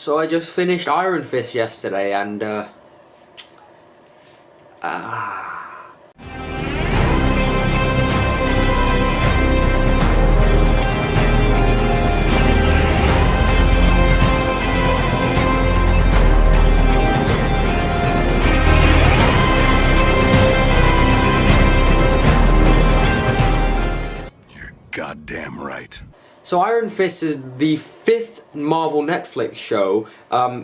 So I just finished Iron Fist yesterday, and You're goddamn right. So Iron Fist is the 5th Marvel Netflix show,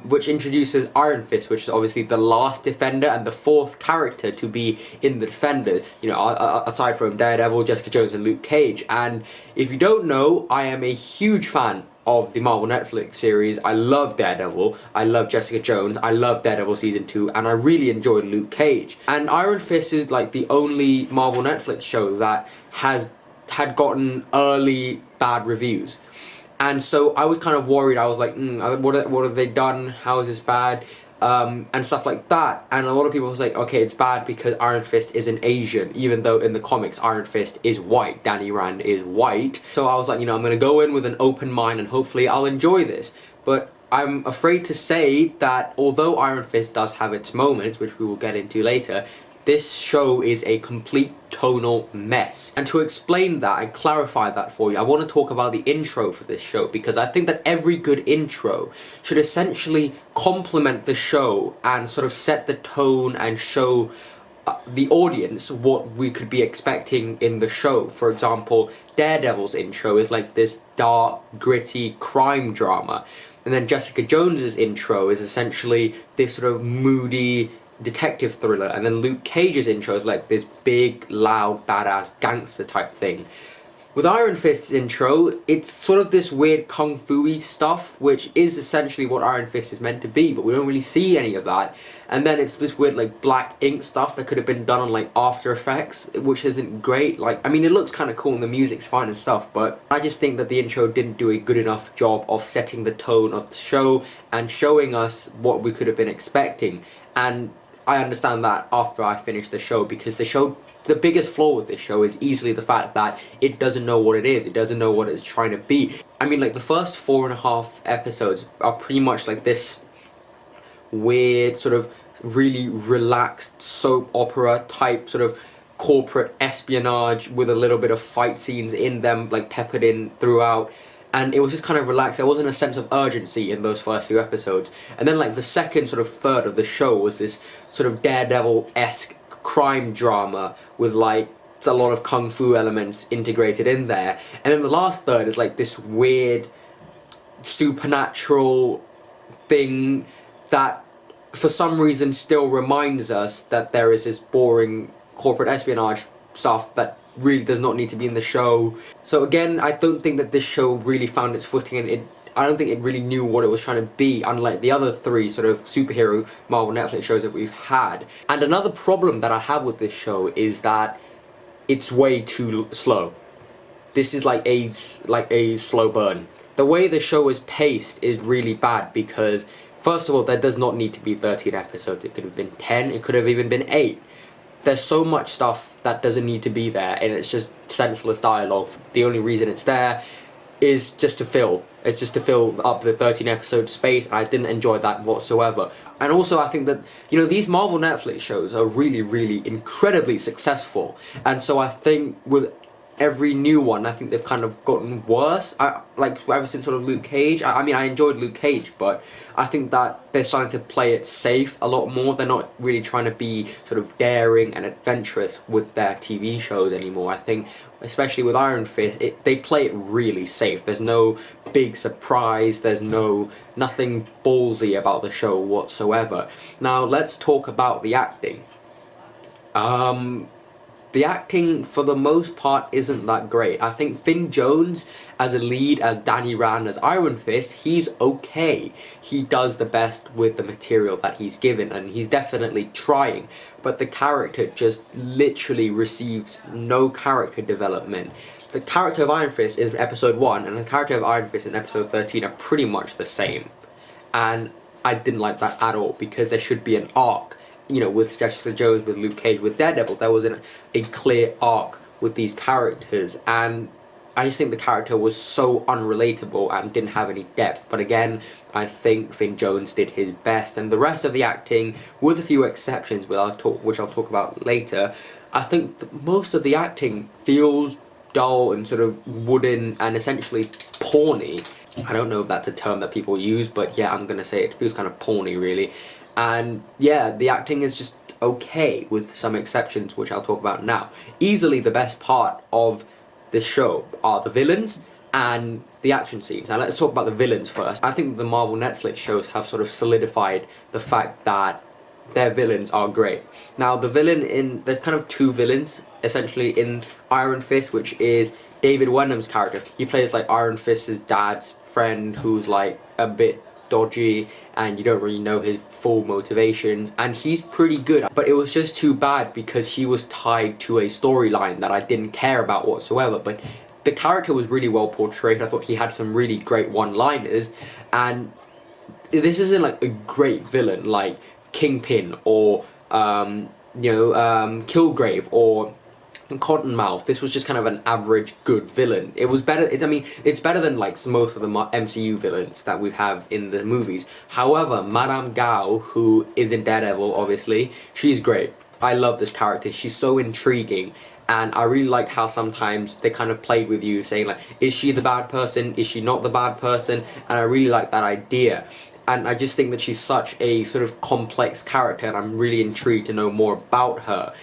which introduces Iron Fist, which is obviously the last Defender and the 4th character to be in the Defenders, you know, aside from Daredevil, Jessica Jones and Luke Cage. And if you don't know, I am a huge fan of the Marvel Netflix series. I love Daredevil, I love Jessica Jones, I love Daredevil Season 2, and I really enjoyed Luke Cage. And Iron Fist is like the only Marvel Netflix show that had gotten early bad reviews, and so I was kind of worried. I was like, what have they done? How is this bad? And stuff like that. And a lot of people was like, okay, it's bad because Iron Fist is an Asian, even though in the comics Iron Fist is white. Danny Rand is white. So I was like, I'm gonna go in with an open mind and hopefully I'll enjoy this. But I'm afraid to say that although Iron Fist does have its moments, which we will get into later, this show is a complete tonal mess. And to explain that and clarify that for you, I want to talk about the intro for this show, because I think that every good intro should essentially complement the show and sort of set the tone and show the audience what we could be expecting in the show. For example, Daredevil's intro is like this dark, gritty crime drama. And then Jessica Jones's intro is essentially this sort of moody detective thriller, and then Luke Cage's intro is like this big, loud, badass gangster type thing. With Iron Fist's intro, it's sort of this weird kung fu-y stuff, which is essentially what Iron Fist is meant to be, but we don't really see any of that. And then it's this weird like black ink stuff that could have been done on like After Effects, which isn't great. Like, I mean, it looks kind of cool and the music's fine and stuff, but I just think that the intro didn't do a good enough job of setting the tone of the show and showing us what we could have been expecting. And I understand that after I finished the show, because the biggest flaw with this show is easily the fact that it doesn't know what it is. It doesn't know what it's trying to be. I mean, like, the first 4.5 episodes are pretty much like this weird, sort of really relaxed soap opera type sort of corporate espionage with a little bit of fight scenes in them, like peppered in throughout. And it was just kind of relaxed. There wasn't a sense of urgency in those first few episodes. And then like the second sort of third of the show was this sort of Daredevil-esque crime drama with like a lot of kung fu elements integrated in there. And then the last third is like this weird supernatural thing that for some reason still reminds us that there is this boring corporate espionage stuff that really does not need to be in the show. So again, I don't think that this show really found its footing, and I don't think it really knew what it was trying to be, unlike the other 3 sort of superhero Marvel Netflix shows that we've had. And another problem that I have with this show is that it's way too slow. This is like a slow burn. The way the show is paced is really bad, because first of all, there does not need to be 13 episodes. It could have been 10, it could have even been 8. There's so much stuff that doesn't need to be there, and it's just senseless dialogue. The only reason it's there is just to fill. It's just to fill up the 13 episode space, and I didn't enjoy that whatsoever. And also, I think that, these Marvel Netflix shows are really, really incredibly successful. And so I think with every new one, I think they've kind of gotten worse. Like ever since sort of Luke Cage. I mean, I enjoyed Luke Cage, but I think that they're starting to play it safe a lot more. They're not really trying to be sort of daring and adventurous with their TV shows anymore. I think, especially with Iron Fist, they play it really safe. There's no big surprise. There's nothing ballsy about the show whatsoever. Now, let's talk about the acting. The acting, for the most part, isn't that great. I think Finn Jones, as a lead, as Danny Rand, as Iron Fist, he's okay. He does the best with the material that he's given, and he's definitely trying. But the character just literally receives no character development. The character of Iron Fist in episode 1 and the character of Iron Fist in episode 13 are pretty much the same. And I didn't like that at all, because there should be an arc. With Jessica Jones, with Luke Cage, with Daredevil, there wasn't a clear arc with these characters, and I just think the character was so unrelatable and didn't have any depth. But again, I think Finn Jones did his best, and the rest of the acting, with a few exceptions, which I'll talk about later, I think most of the acting feels dull and sort of wooden and essentially porny. I don't know if that's a term that people use, but yeah, I'm gonna say it feels kind of porny, really. And yeah, the acting is just okay, with some exceptions, which I'll talk about now. Easily the best part of this show are the villains and the action scenes. Now let's talk about the villains first. I think the Marvel Netflix shows have sort of solidified the fact that their villains are great. Now there's kind of two villains essentially in Iron Fist, which is David Wenham's character. He plays like Iron Fist's dad's friend who's like a bit dodgy and you don't really know his full motivations, and he's pretty good, but it was just too bad because he was tied to a storyline that I didn't care about whatsoever. But the character was really well portrayed. I thought he had some really great one-liners, and this isn't like a great villain like Kingpin or Kilgrave or Cottonmouth. This was just kind of an average good villain. It was better, I mean, it's better than like most of the MCU villains that we have in the movies. However, Madame Gao, who is in Daredevil, obviously, she's great. I love this character. She's so intriguing, and I really liked how sometimes they kind of played with you, saying like, is she the bad person? Is she not the bad person? And I really like that idea. And I just think that she's such a sort of complex character, and I'm really intrigued to know more about her.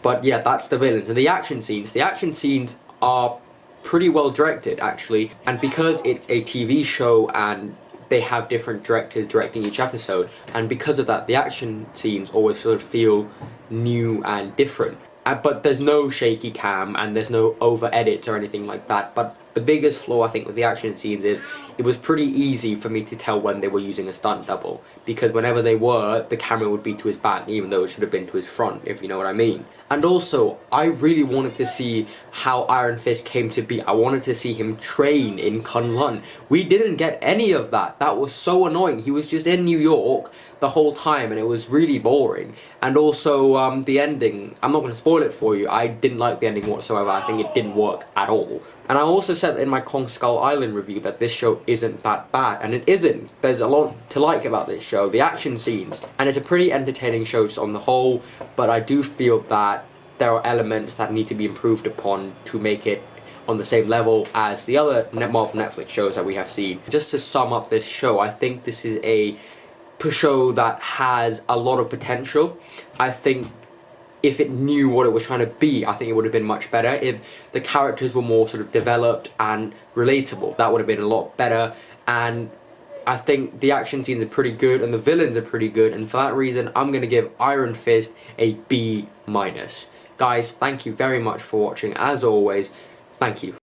But yeah, that's the villains. And the action scenes are pretty well directed, actually. And because it's a TV show and they have different directors directing each episode, and because of that, the action scenes always sort of feel new and different. But there's no shaky cam and there's no over edits or anything like that. But the biggest flaw, I think, with the action scenes is it was pretty easy for me to tell when they were using a stunt double, because whenever they were, the camera would be to his back, even though it should have been to his front, if you know what I mean. And also, I really wanted to see how Iron Fist came to be. I wanted to see him train in Kunlun. We didn't get any of that. That was so annoying. He was just in New York the whole time, and it was really boring. And also, the ending, I'm not going to spoil it for you, I didn't like the ending whatsoever. I think it didn't work at all. And I also said in my Kong Skull Island review that this show isn't that bad, and it isn't. There's a lot to like about this show, the action scenes, and it's a pretty entertaining show just on the whole, but I do feel that there are elements that need to be improved upon to make it on the same level as the other Marvel Netflix shows that we have seen. Just to sum up this show, I think this is a show that has a lot of potential. I think if it knew what it was trying to be, I think it would have been much better. If the characters were more sort of developed and relatable, that would have been a lot better. And I think the action scenes are pretty good and the villains are pretty good, and for that reason I'm going to give Iron Fist a B-. Guys, thank you very much for watching. As always, thank you.